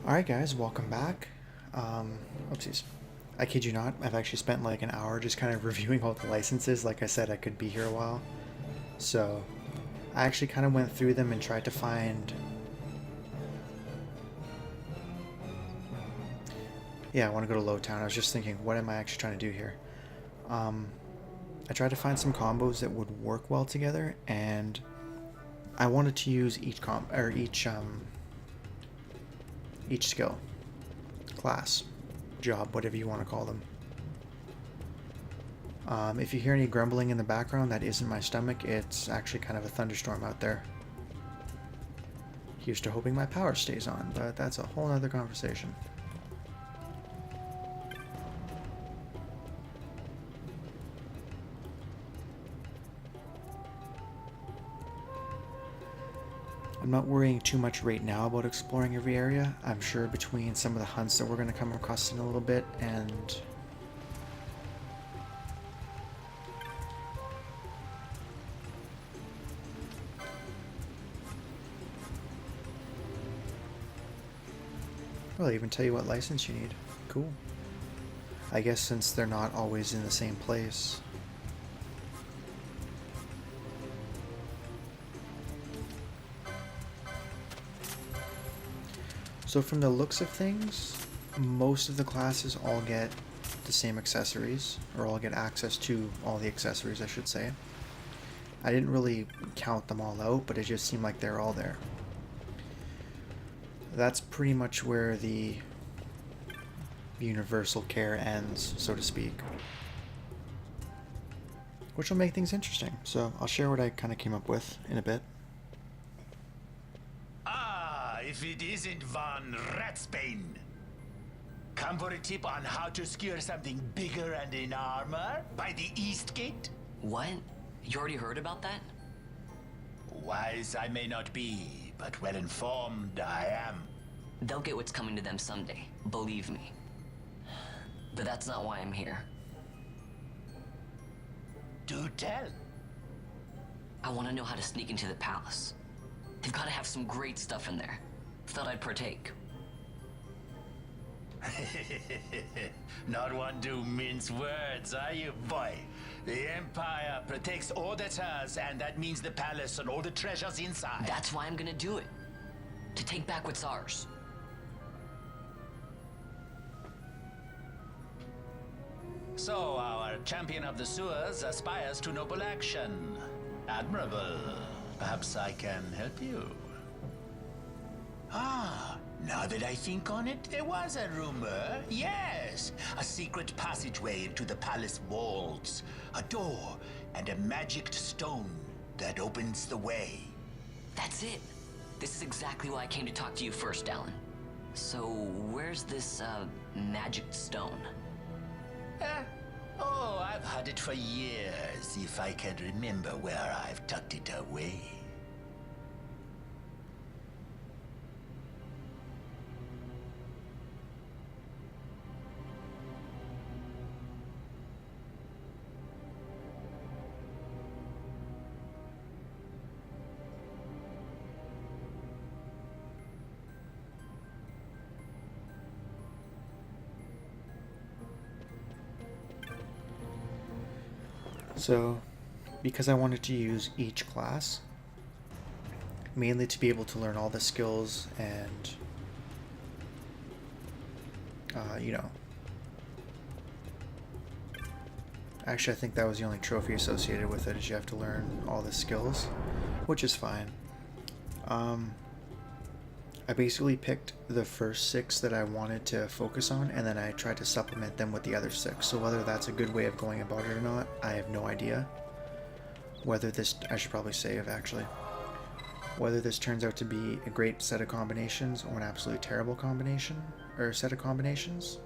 Alright guys, welcome back. Oopsies. I kid you not, I've actually spent like an hour just kind of reviewing all the licenses. Like I said, I could be here a while. So, I actually kind of went through them and tried to find... Yeah, I want to go to Lowtown. I was just thinking, what am I actually trying to do here? I tried to find some combos that would work well together, and I wanted to use each skill, class, job, whatever you want to call them. If you hear any grumbling in the background, that isn't my stomach. It's actually kind of a thunderstorm out there. Here's to hoping my power stays on, but that's a whole other conversation. I'm not worrying too much right now about exploring every area. I'm sure between some of the hunts that we're going to come across in a little bit and well, they even tell you what license you need. Cool. I guess since they're not always in the same place. So from the looks of things, most of the classes all get the same accessories, or all get access to all the accessories, I should say. I didn't really count them all out, but it just seemed like they're all there. That's pretty much where the universal care ends, so to speak. Which will make things interesting, so I'll share what I kind of came up with in a bit. If it isn't Von Ratsbane. Come for a tip on how to secure something bigger and in armor by the East Gate? What? You already heard about that? Wise I may not be, but well informed I am. They'll get what's coming to them someday, believe me. But that's not why I'm here. Do tell. I want to know how to sneak into the palace. They've got to have some great stuff in there. Thought I'd partake. Not one to mince words, are you, boy? The Empire protects all that's hers, and that means the palace and all the treasures inside. That's why I'm gonna do it. To take back what's ours. So our champion of the sewers aspires to noble action. Admirable. Perhaps I can help you. Now that I think on it, there was a rumor. Yes, a secret passageway into the palace walls. A door and a magic stone that opens the way. That's it. This is exactly why I came to talk to you first, Alan. So, where's this, magic stone? I've had it for years, if I can remember where I've tucked it away. So, because I wanted to use each class, mainly to be able to learn all the skills and, you know, actually I think that was the only trophy associated with it, is you have to learn all the skills, which is fine. I basically picked the first 6 that I wanted to focus on, and then I tried to supplement them with the other 6. So whether that's a good way of going about it or not, I have no idea. Whether this, I should probably save actually. Whether this turns out to be a great set of combinations or an absolutely terrible combination, or set of combinations,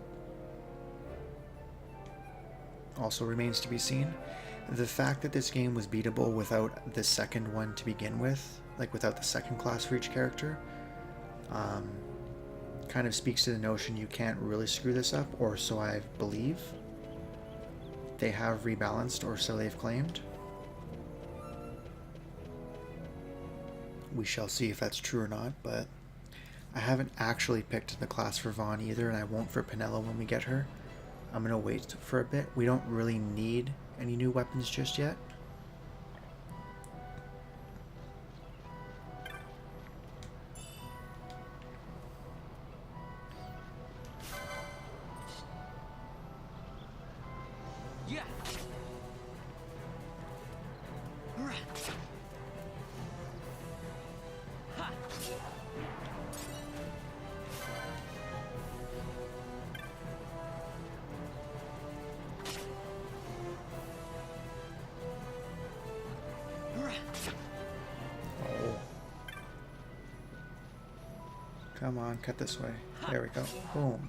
also remains to be seen. The fact that this game was beatable without the second one to begin with, like without the second class for each character, kind of speaks to the notion you can't really screw this up, or so I believe. They have rebalanced, or so they've claimed. We shall see if that's true or not, but I haven't actually picked the class for Vaughn either, and I won't for Penelo when we get her. I'm gonna wait for a bit. We don't really need any new weapons just yet. Yeah. Ha. Oh. Come on, cut this way. There we go. Boom.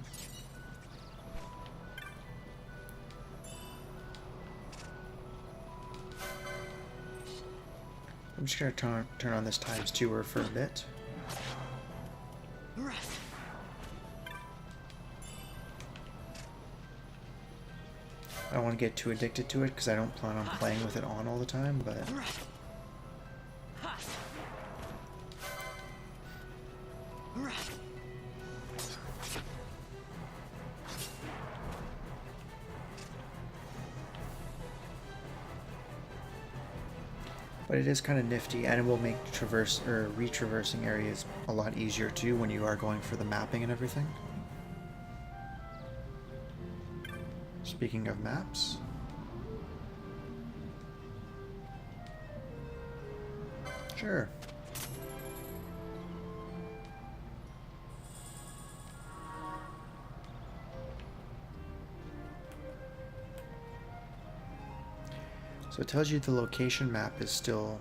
I'm just gonna turn on this ×2 for a bit. I don't want to get too addicted to it because I don't plan on playing with it on all the time, but it is kind of nifty, and it will make retraversing areas a lot easier too when you are going for the mapping and everything. Speaking of maps, sure. So it tells you the location map is still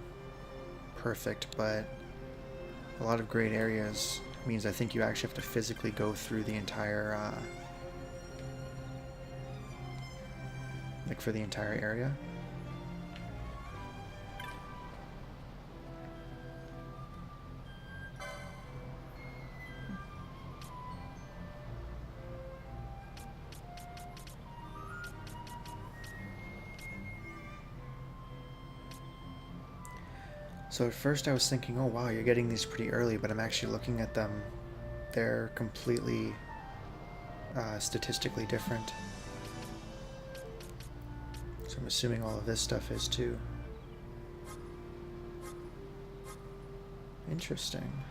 perfect, but a lot of great areas means I think you actually have to physically go through the entire, like for the entire area. So at first I was thinking, oh wow, you're getting these pretty early, but I'm actually looking at them. They're completely statistically different. So I'm assuming all of this stuff is too. Interesting.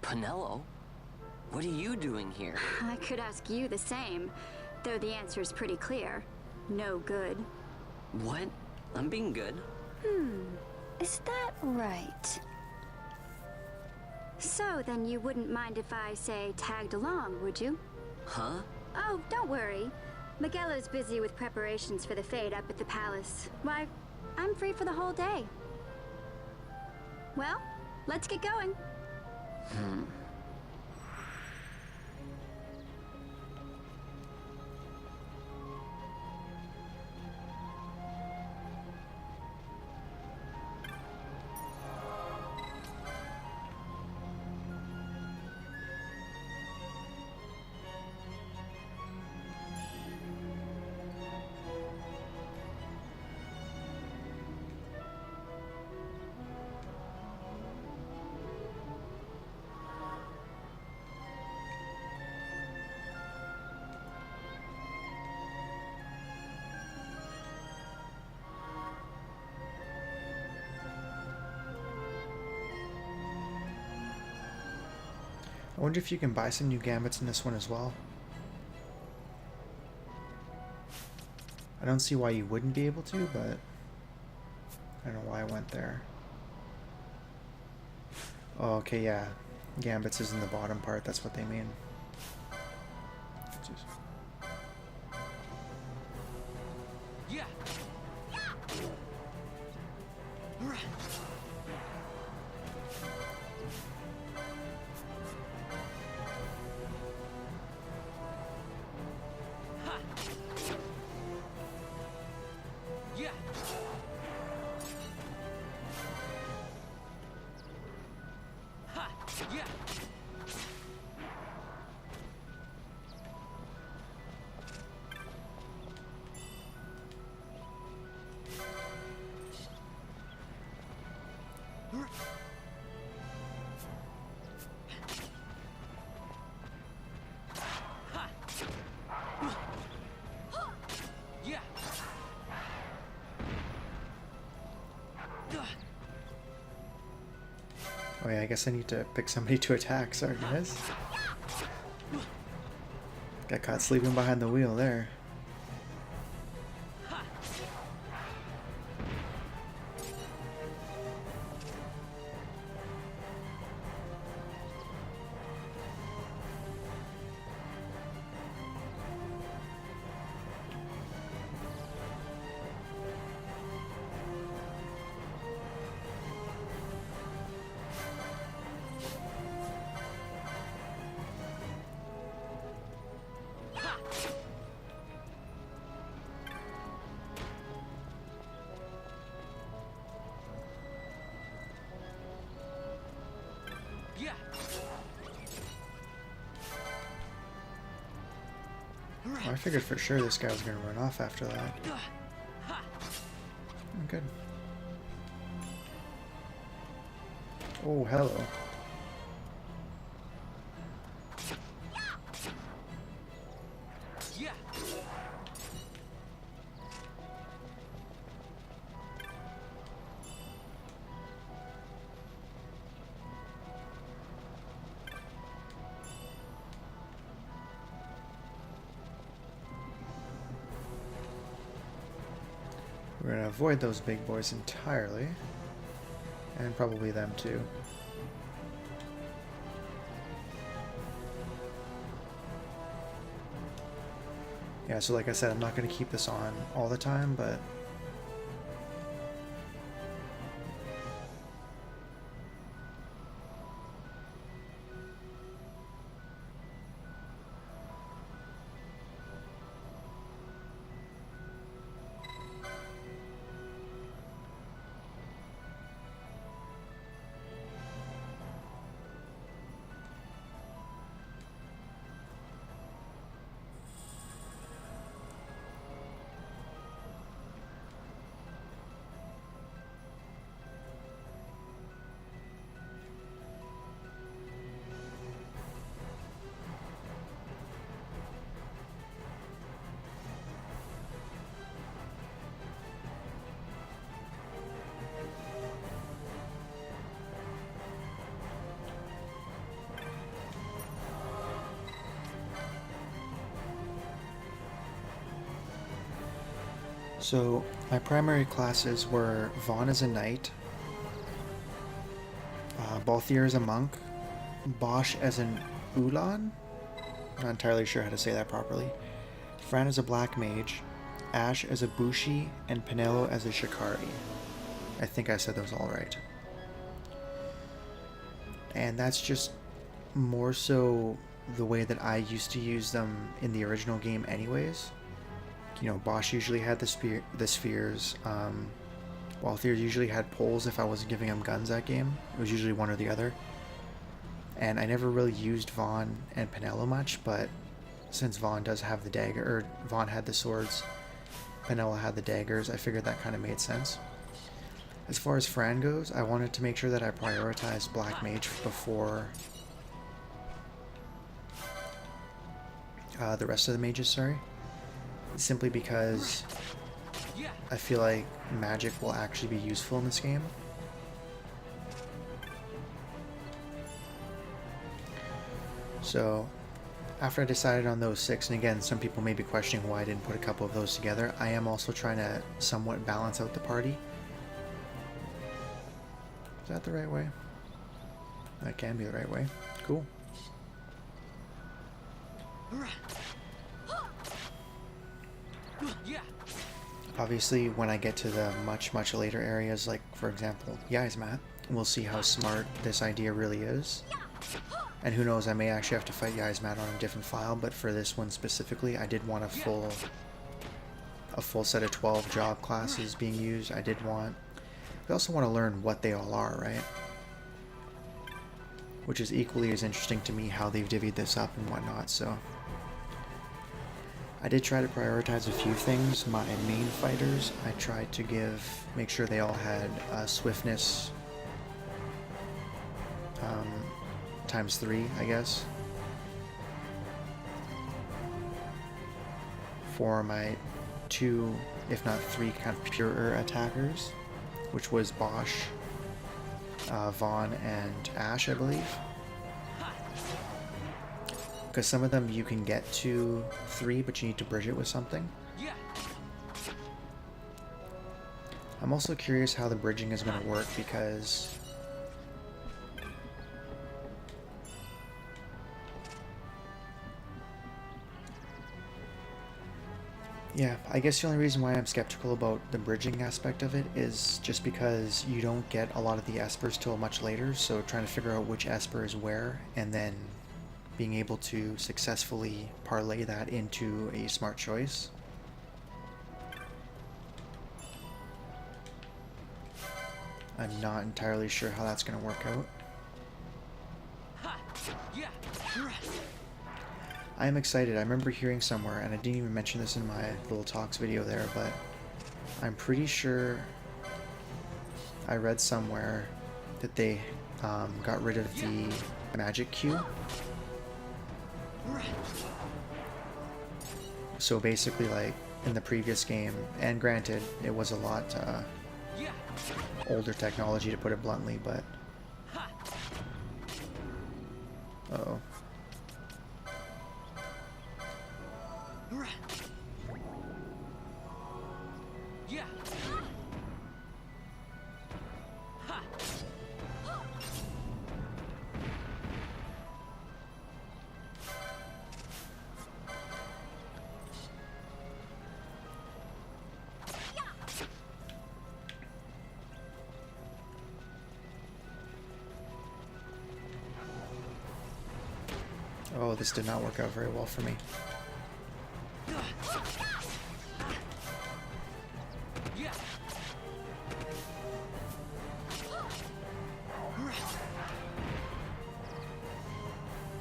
Penelo? What are you doing here? I could ask you the same, though the answer is pretty clear. No good. What? I'm being good. Is that right? So then you wouldn't mind if I, say, tagged along, would you? Huh? Oh, don't worry. Miguelo's busy with preparations for the Fete up at the palace. Why, I'm free for the whole day. Well, let's get going. I wonder if you can buy some new gambits in this one as well. I don't see why you wouldn't be able to, but I don't know why I went there. Oh, okay, yeah. Gambits is in the bottom part, that's what they mean. Jeez. Yeah. Yeah. Ha. Yeah. Yeah. Oh yeah, I guess I need to pick somebody to attack. Sorry, guys. Got caught sleeping behind the wheel there. Yeah. Oh, I figured for sure this guy was gonna run off after that. Ha. Oh, good. Oh, hello. Yeah. We're gonna avoid those big boys entirely. And probably them too. Yeah, so like I said, I'm not gonna keep this on all the time, but so my primary classes were Vaughn as a knight, Balthier as a monk, Bosch as an Ulan, not entirely sure how to say that properly, Fran as a black mage, Ash as a Bushi, and Pinello as a Shikari. I think I said those all right. And that's just more so the way that I used to use them in the original game anyways. You know, Bosch usually had the spheres. Balthier usually had poles if I wasn't giving him guns that game. It was usually one or the other. And I never really used Vaughn and Pinello much, but since Vaughn does have the dagger, or Vaughn had the swords, Pinello had the daggers, I figured that kind of made sense. As far as Fran goes, I wanted to make sure that I prioritized Black Mage before the rest of the mages, sorry. Simply because I feel like magic will actually be useful in this game. So, after I decided on those 6, and again, some people may be questioning why I didn't put a couple of those together, I am also trying to somewhat balance out the party. Is that the right way? That can be the right way. Cool. Yeah. Obviously, when I get to the much later areas, like, for example, Yzmat, we'll see how smart this idea really is. And who knows, I may actually have to fight Yzmat on a different file, but for this one specifically, I did want a full set of 12 job classes being used. I also want to learn what they all are, right? Which is equally as interesting to me how they've divvied this up and whatnot, so... I did try to prioritize a few things. My main fighters, I tried to make sure they all had swiftness times 3, I guess, for my 2, if not 3, kind of purer attackers, which was Bosch, Vaughn, and Ash, I believe. Because some of them you can get to 3, but you need to bridge it with something. Yeah. I'm also curious how the bridging is going to work, because yeah, I guess the only reason why I'm skeptical about the bridging aspect of it is just because you don't get a lot of the espers till much later, so trying to figure out which esper is where, and then being able to successfully parlay that into a smart choice. I'm not entirely sure how that's going to work out. Ha. Yeah. I am excited. I remember hearing somewhere, and I didn't even mention this in my little talks video there, but I'm pretty sure I read somewhere that they got rid of the magic queue. So basically, like in the previous game, and granted, it was a lot older technology, to put it bluntly, but uh-oh. Yeah. Ha. Oh, this did not work out very well for me. Yeah.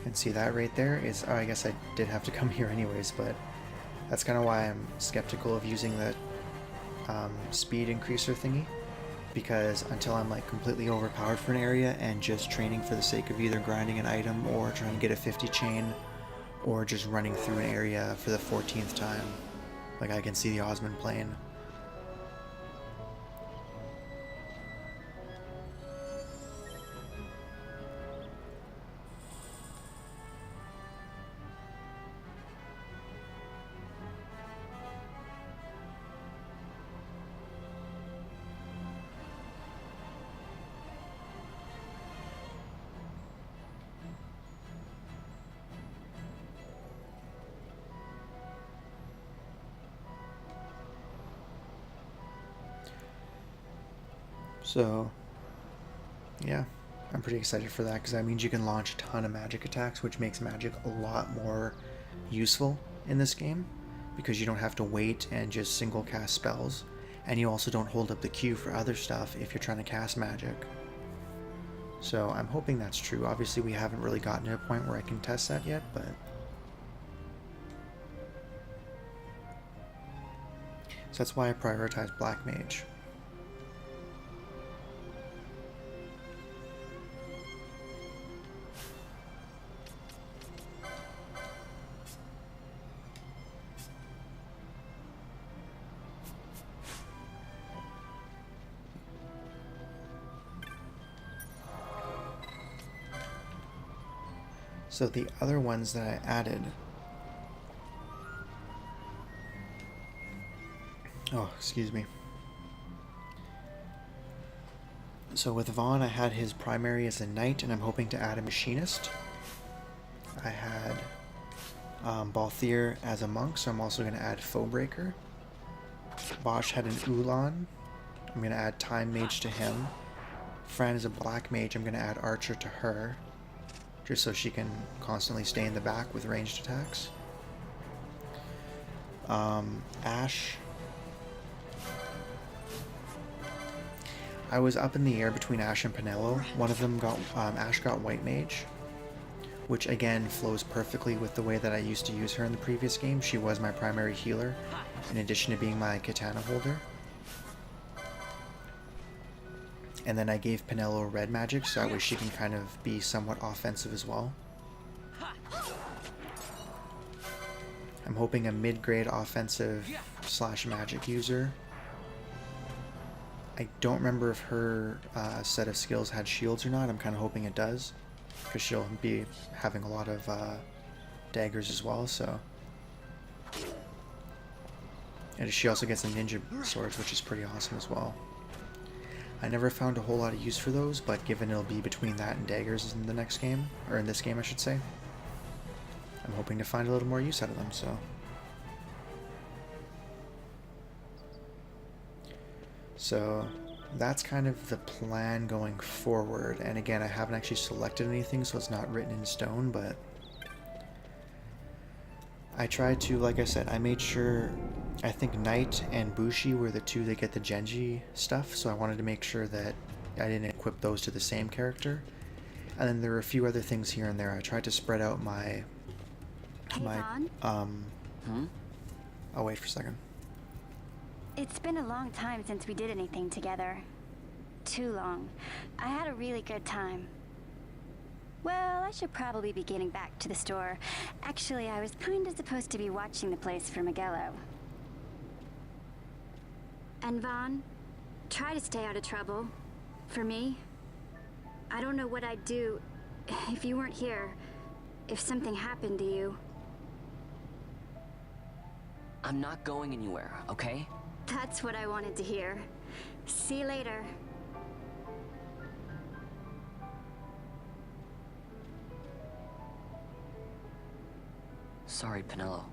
And see, that right there is... oh, I guess I did have to come here anyways, but that's kind of why I'm skeptical of using the speed increaser thingy, because until I'm like completely overpowered for an area and just training for the sake of either grinding an item or trying to get a 50 chain or just running through an area for the 14th time, like I can see the Osmond playing. So, yeah, I'm pretty excited for that, because that means you can launch a ton of magic attacks, which makes magic a lot more useful in this game, because you don't have to wait and just single cast spells, and you also don't hold up the queue for other stuff if you're trying to cast magic. So I'm hoping that's true. Obviously we haven't really gotten to a point where I can test that yet, but... so that's why I prioritize Black Mage. So the other ones that I added... oh, excuse me. So with Vaughn, I had his primary as a knight, and I'm hoping to add a machinist. I had Balthier as a monk, so I'm also going to add Foebreaker. Bosch had an Ulan. I'm going to add Time Mage to him. Fran is a black mage. I'm going to add Archer to her, just so she can constantly stay in the back with ranged attacks. Ash. I was up in the air between Ash and Penelo. One of them got, Ash got White Mage, which again flows perfectly with the way that I used to use her in the previous game. She was my primary healer, in addition to being my katana holder. And then I gave Penelo red magic, so that way she can kind of be somewhat offensive as well. I'm hoping a mid-grade offensive / magic user. I don't remember if her set of skills had shields or not. I'm kind of hoping it does, because she'll be having a lot of daggers as well, so. And she also gets the ninja swords, which is pretty awesome as well. I never found a whole lot of use for those, but given it'll be between that and daggers in the next game, or in this game I should say, I'm hoping to find a little more use out of them, so. So that's kind of the plan going forward, and again, I haven't actually selected anything, so it's not written in stone, but I tried to, like I said, I made sure, I think Knight and Bushi were the two that get the Genji stuff, so I wanted to make sure that I didn't equip those to the same character. And then there were a few other things here and there. I tried to spread out my... I'll wait for a second. It's been a long time since we did anything together. Too long. I had a really good time. Well, I should probably be getting back to the store. Actually, I was kinda supposed to be watching the place for Miguelo. And Vaughn, try to stay out of trouble. For me. I don't know what I'd do if you weren't here. If something happened to you. I'm not going anywhere, okay? That's what I wanted to hear. See you later. Sorry, Penelo.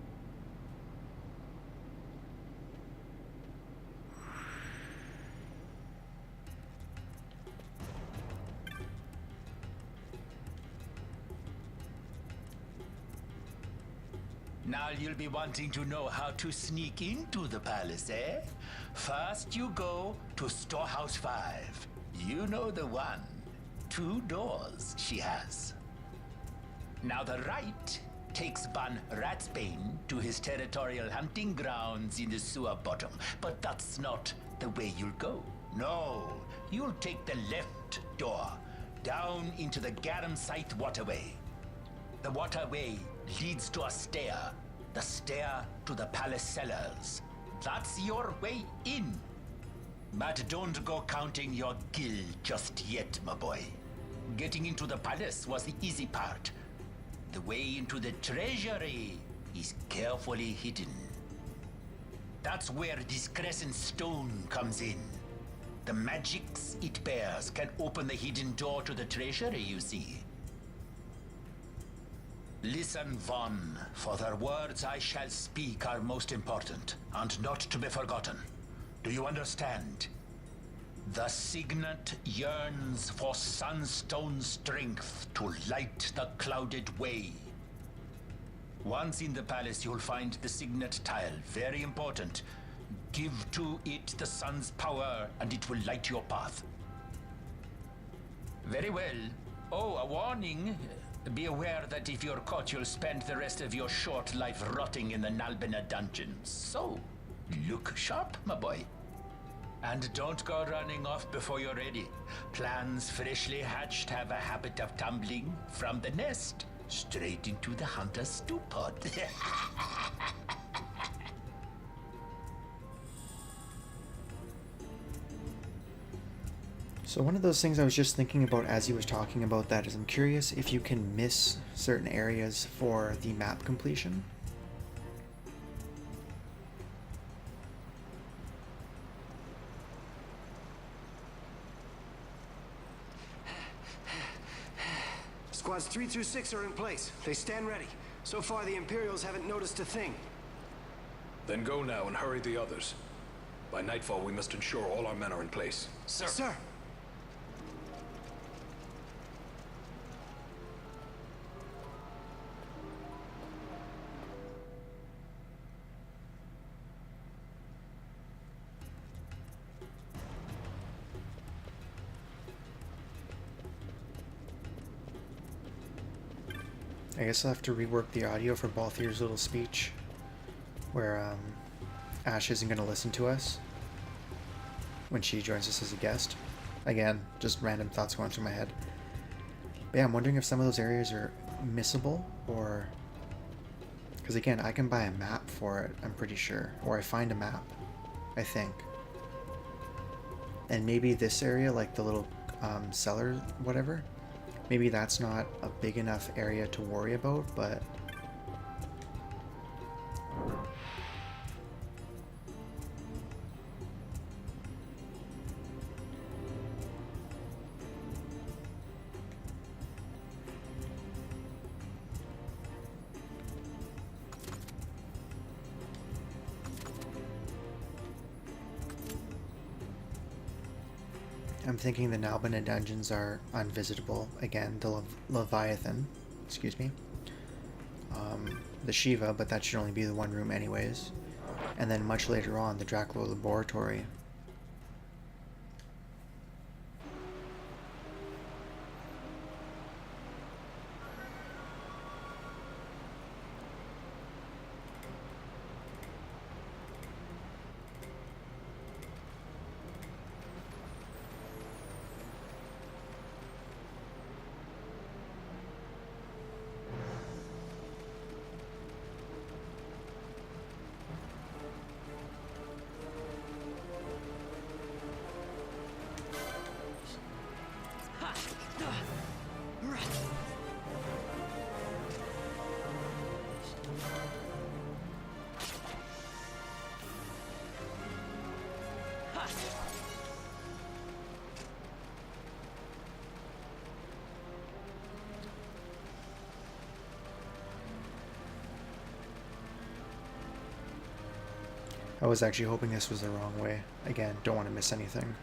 Now you'll be wanting to know how to sneak into the palace, eh? First you go to Storehouse 5. You know the one. 2 doors she has. Now the right takes Ban Ratsbane to his territorial hunting grounds in the sewer bottom. But that's not the way you'll go. No, you'll take the left door, down into the Garamscythe waterway. The waterway leads to a stair. The stair to the palace cellars. That's your way in. But don't go counting your gil just yet, my boy. Getting into the palace was the easy part. The way into the treasury is carefully hidden. That's where this crescent stone comes in. The magics it bears can open the hidden door to the treasury, you see. Listen, Vaughn, for the words I shall speak are most important, and not to be forgotten. Do you understand? The signet yearns for Sunstone strength to light the clouded way. Once in the palace, you'll find the signet tile, very important. Give to it the sun's power, and it will light your path. Very well. Oh, a warning. Be aware that if you're caught, you'll spend the rest of your short life rotting in the Nalbina dungeons. So, look sharp, my boy. And don't go running off before you're ready. Plans freshly hatched have a habit of tumbling from the nest straight into the hunter's stew pot. So one of those things I was just thinking about as he was talking about that is I'm curious if you can miss certain areas for the map completion. Squads 3 through 6 are in place. They stand ready. So far, the Imperials haven't noticed a thing. Then go now and hurry the others. By nightfall, we must ensure all our men are in place. Sir. Sir! I guess I'll have to rework the audio for Balthier's little speech, where Ash isn't going to listen to us when she joins us as a guest. Again, just random thoughts going through my head. But yeah, I'm wondering if some of those areas are missable, or... Because again, I can buy a map for it, I'm pretty sure. Or I find a map, I think. And maybe this area, like the little cellar, whatever, maybe that's not a big enough area to worry about, but... I'm thinking the Nalbina dungeons are unvisitable. Again, the Leviathan, excuse me. The Shiva, but that should only be the one room anyways. And then much later on, the Dracula Laboratory. I was actually hoping this was the wrong way. Again, don't want to miss anything.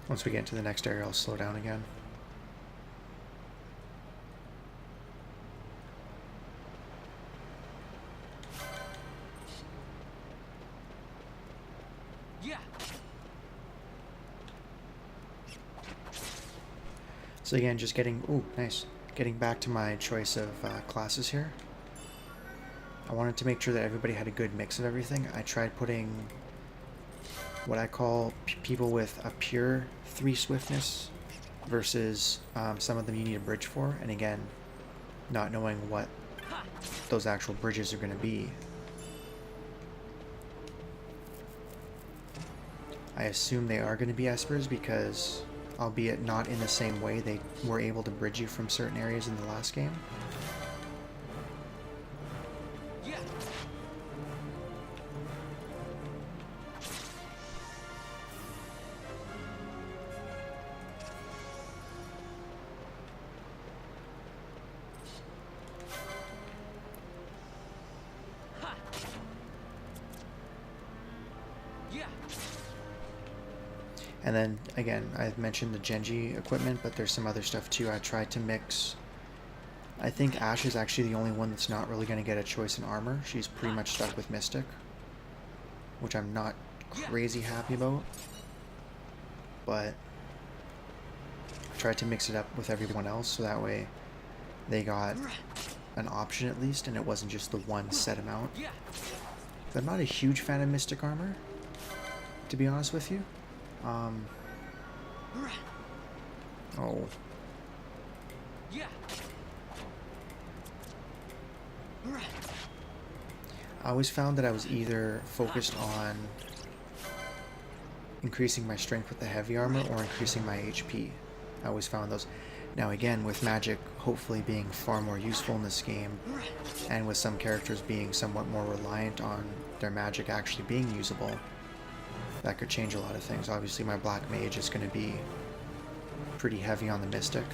Once we get into the next area, I'll slow down again. Yeah. So again, just getting... Ooh, nice. Getting back to my choice of classes here. I wanted to make sure that everybody had a good mix of everything. I tried putting what I call people with a pure 3 swiftness versus some of them you need a bridge for. And again, not knowing what those actual bridges are going to be. I assume they are going to be espers because... albeit not in the same way they were able to bridge you from certain areas in the last game. Yeah. Ha. Yeah. And then, again, I've mentioned the Genji equipment, but there's some other stuff too. I tried to mix... I think Ash is actually the only one that's not really going to get a choice in armor. She's pretty much stuck with Mystic, which I'm not crazy happy about. But I tried to mix it up with everyone else, so that way they got an option at least, and it wasn't just the one set amount. I'm not a huge fan of Mystic armor, to be honest with you. Oh. Yeah. I always found that I was either focused on increasing my strength with the heavy armor or increasing my HP. I always found those. Now again, with magic hopefully being far more useful in this game, and with some characters being somewhat more reliant on their magic actually being usable, That could change a lot of things. Obviously my black mage is going to be pretty heavy on the mystic.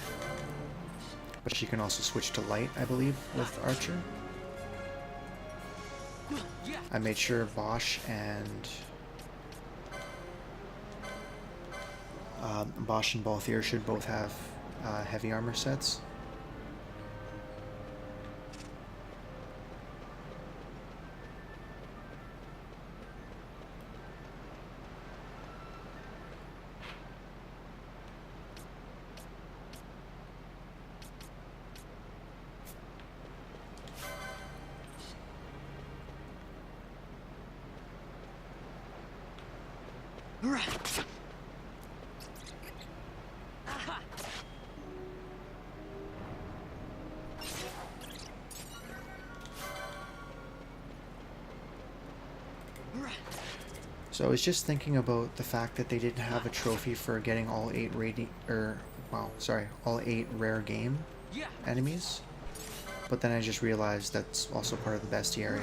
But she can also switch to light, I believe, with archer. I made sure Bosch and Balthier should both have heavy armor sets. So I was just thinking about the fact that they didn't have a trophy for getting all 8 all 8 rare game enemies. But then I just realized that's also part of the bestiary.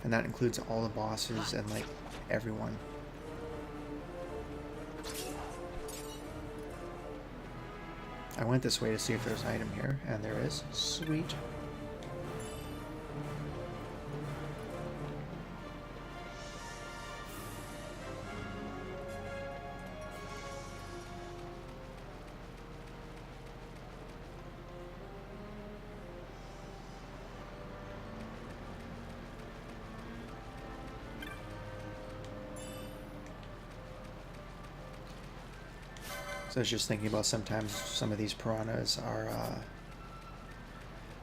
And that includes all the bosses and like everyone. I went this way to see if there's an item here, and there is. Sweet. So I was just thinking about sometimes some of these piranhas are,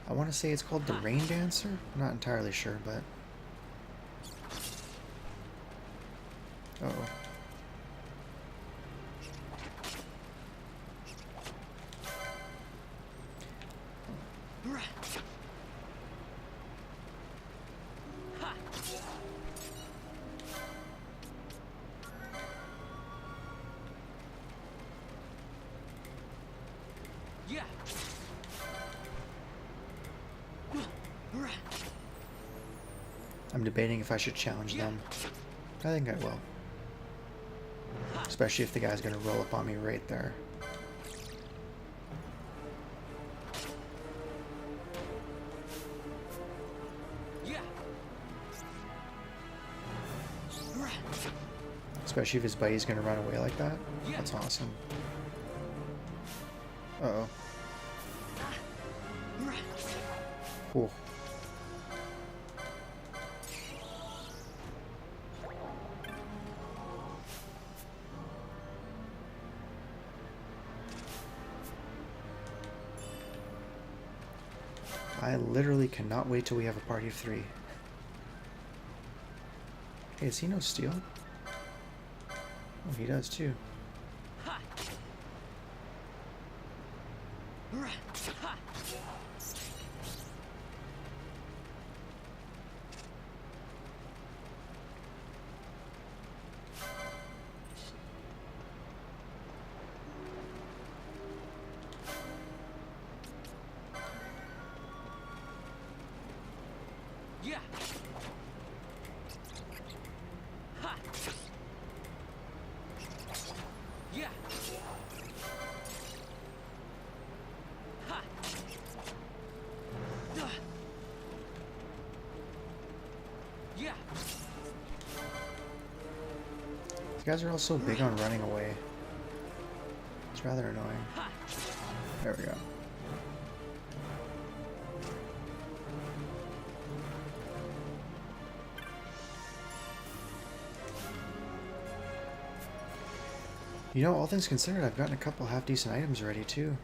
I want to say it's called the Rain Dancer? I'm not entirely sure, but... Uh-oh. I'm debating if I should challenge them. I think I will. Especially if the guy's gonna roll up on me right there. Especially if his buddy's gonna run away like that. That's awesome. Uh-oh. Cool. I literally cannot wait till we have a party of 3. Hey, does he know steel? Oh, he does too. These guys are all so big on running away. It's rather annoying. There we go. You know, all things considered, I've gotten a couple half-decent items already, too.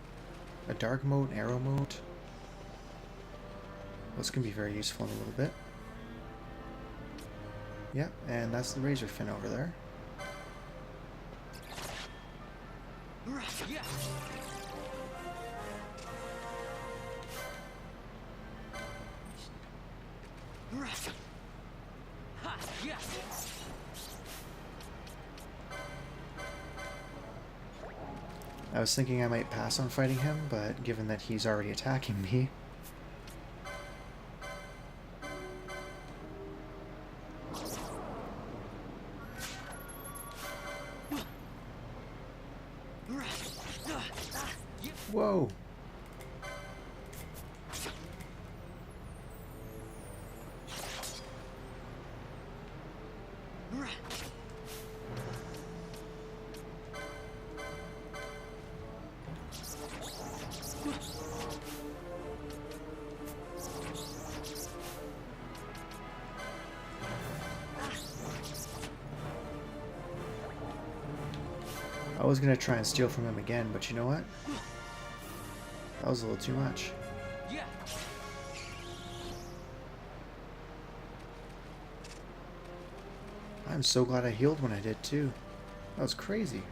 A dark mote, arrow mote. This can be very useful in a little bit. Yeah, and that's the razor fin over there. I was thinking I might pass on fighting him, but given that he's already attacking me... Whoa. I was gonna try and steal from him again, but you know what? That was a little too much. Yeah. I'm so glad I healed when I did too. That was crazy.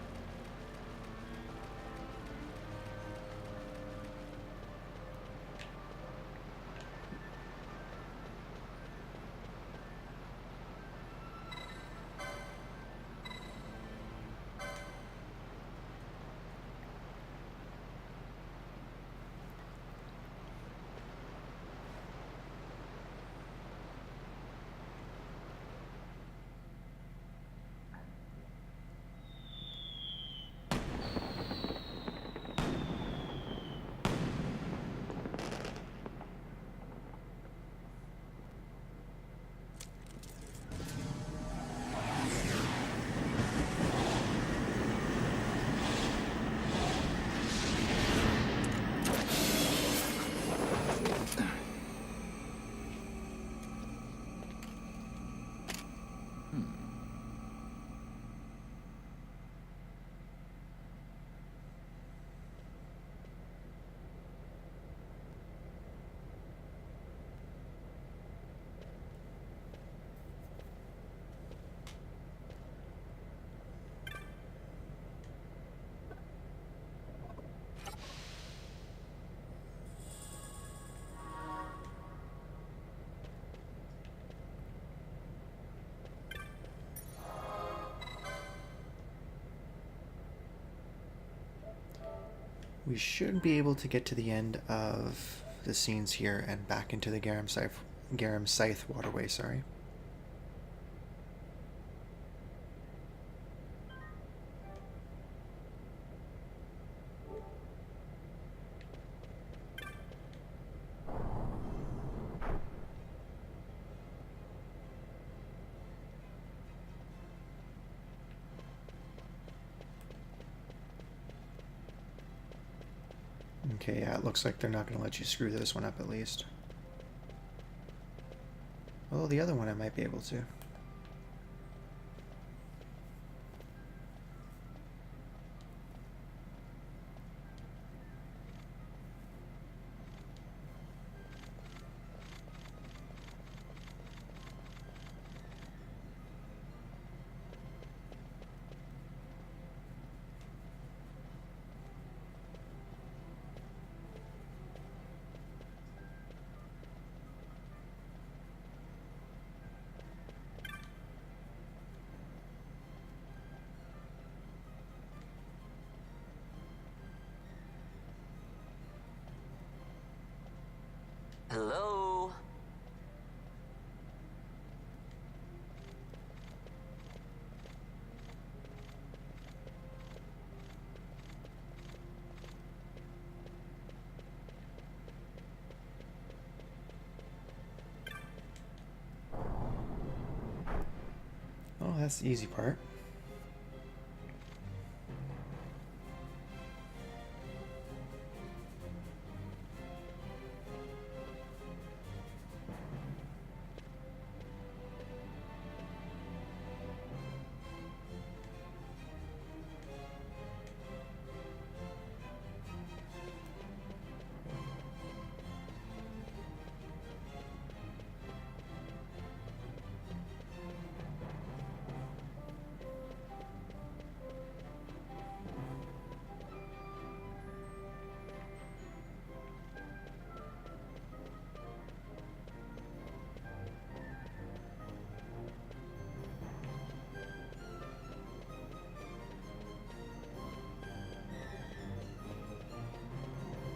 We should be able to get to the end of the scenes here and back into the Garamscythe waterway, sorry. Okay, yeah, it looks like they're not going to let you screw this one up at least. Well, the other one I might be able to. Hello? Oh, that's the easy part.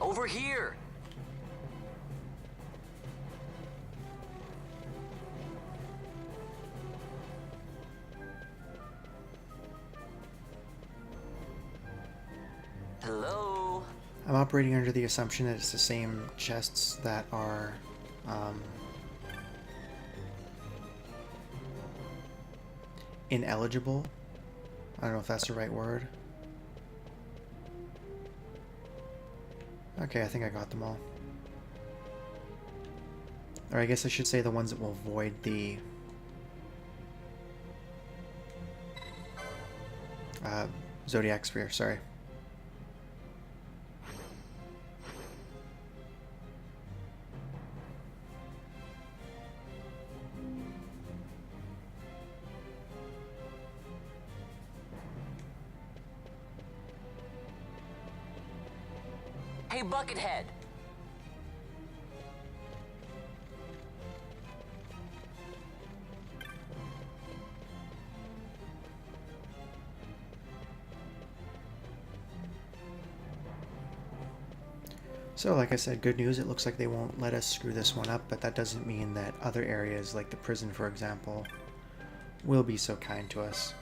Over here! Hello? I'm operating under the assumption that it's the same chests that are ineligible. I don't know if that's the right word. Okay, I think I got them all. Or I guess I should say the ones that will void the Zodiac sphere, sorry. Hey, Buckethead! So, like I said, good news, it looks like they won't let us screw this one up, but that doesn't mean that other areas, like the prison, for example, will be so kind to us.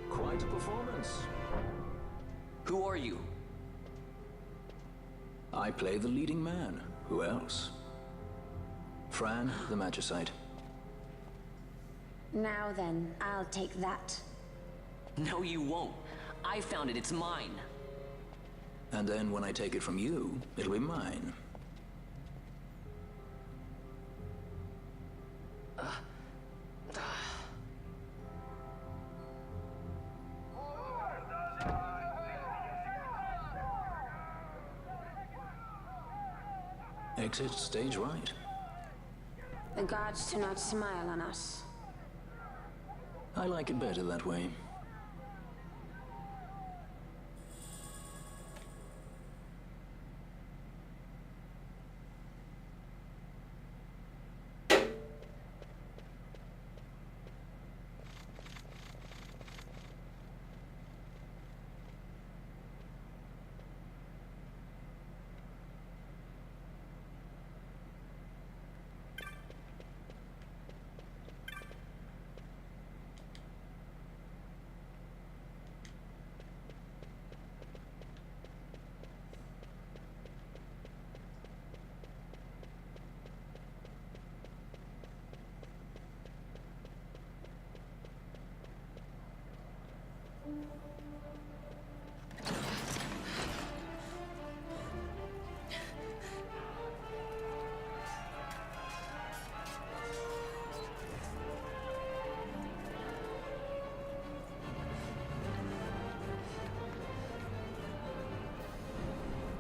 Quite a performance. Who are you? I play the leading man. Who else? Fran, the Magicite. Now then, I'll take that. No, you won't. I found it. It's mine. And then when I take it from you, it'll be mine. Exit stage right. The gods do not smile on us. I like it better that way.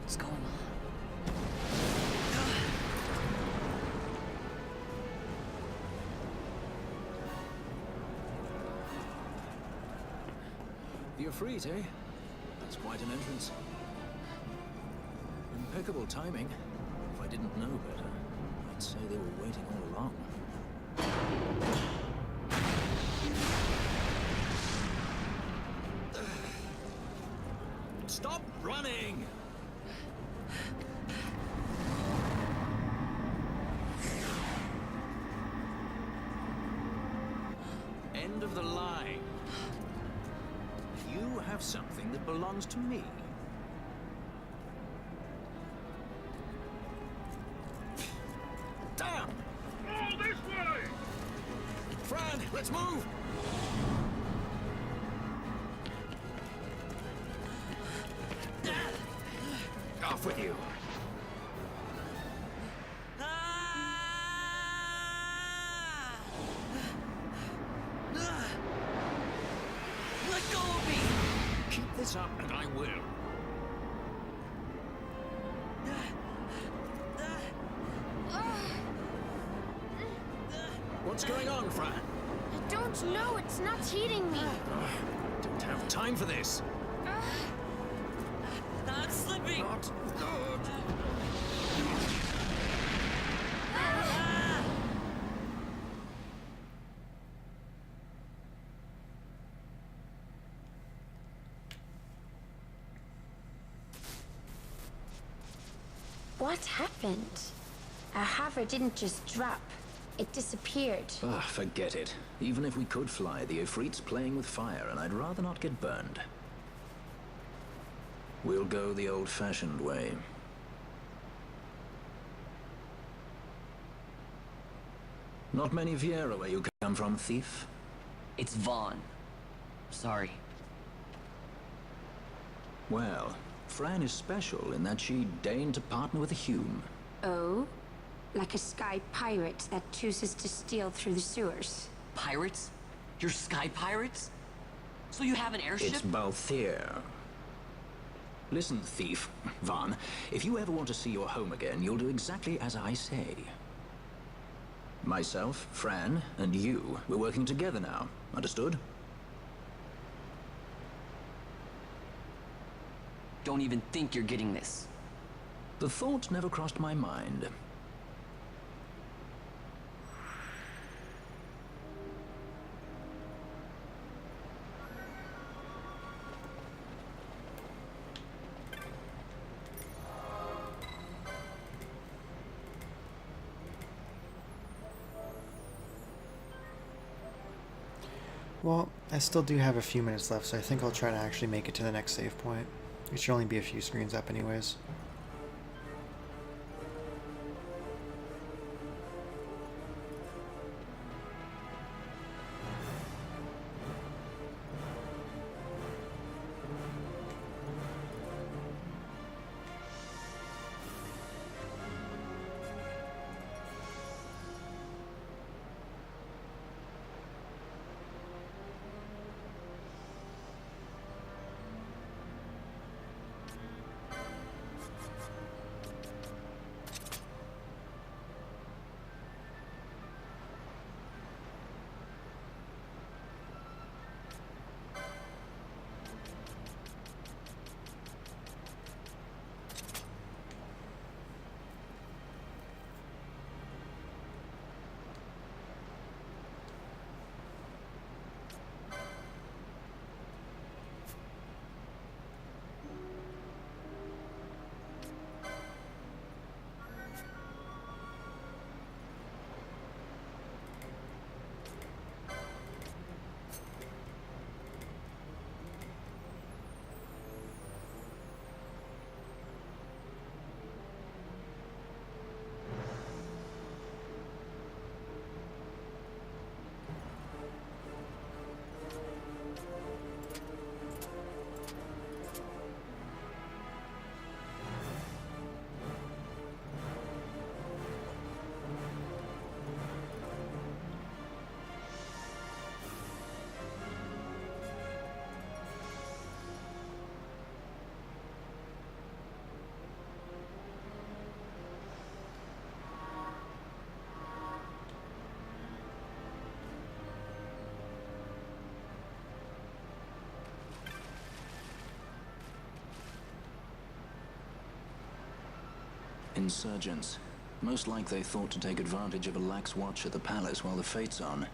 What's going on? You're freed, eh? That's quite an entrance. Impeccable timing. If I didn't know better, I'd say they were waiting all along. Stop running! End of the line. You have something that belongs to me. Damn! All this way! Fran, let's move! Off with you. Let go of me! Keep this up and I will. What's going on, Fran? I don't know. It's not heating me. Don't have time for this. I'm slipping! Not good. What happened? Our hover didn't just drop. It disappeared. Ah, forget it. Even if we could fly, the Ifrit's playing with fire, and I'd rather not get burned. We'll go the old-fashioned way. Not many Viera where you come from, thief? It's Vaughn. Sorry. Well, Fran is special in that she deigned to partner with a Hume. Oh? Like a sky pirate that chooses to steal through the sewers. Pirates? You're sky pirates? So you have an airship? It's Balthier. Listen, thief, Vaughn, if you ever want to see your home again, you'll do exactly as I say. Myself, Fran, and you, we're working together now. Understood? Don't even think you're getting this. The thought never crossed my mind. Well, I still do have a few minutes left, so I think I'll try to actually make it to the next save point. It should only be a few screens up anyways. Insurgents. Most like they thought to take advantage of a lax watch at the palace while the Fete's on,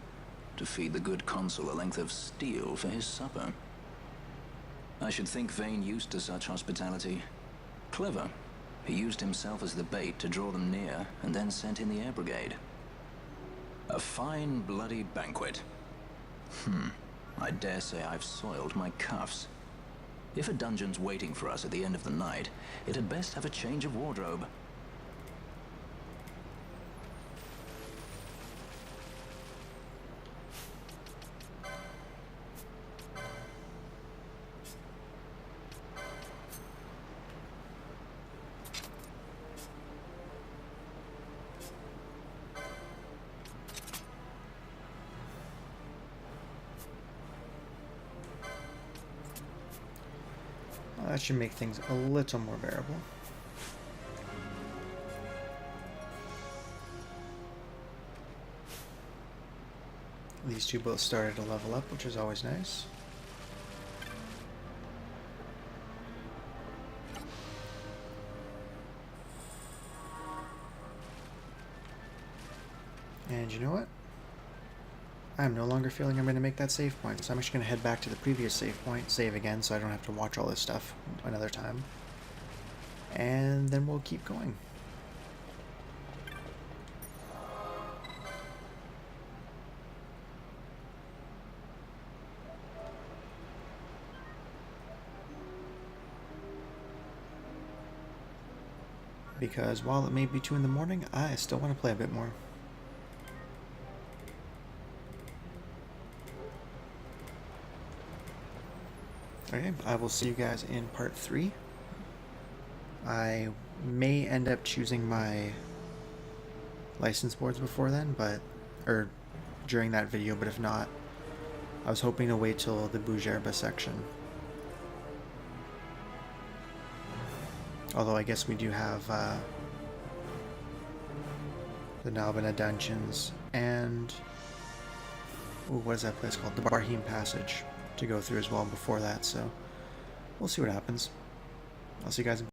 to feed the good consul a length of steel for his supper. I should think Vane used to such hospitality. Clever. He used himself as the bait to draw them near, and then sent in the air brigade. A fine, bloody banquet. I dare say I've soiled my cuffs. If a dungeon's waiting for us at the end of the night, it had best have a change of wardrobe. Well, that should make things a little more bearable. These two both started to level up, which is always nice. And you know what? I'm no longer feeling I'm going to make that save point, so I'm actually going to head back to the previous save point, save again, so I don't have to watch all this stuff another time. And then we'll keep going. Because while it may be 2 in the morning, I still want to play a bit more. Okay, I will see you guys in part 3. I may end up choosing my license boards before then, or during that video, but if not, I was hoping to wait till the Bougerba section. Although I guess we do have the Nalbina Dungeons and what is that place called? The Barheem Passage to go through as well before that, so we'll see what happens. I'll see you guys in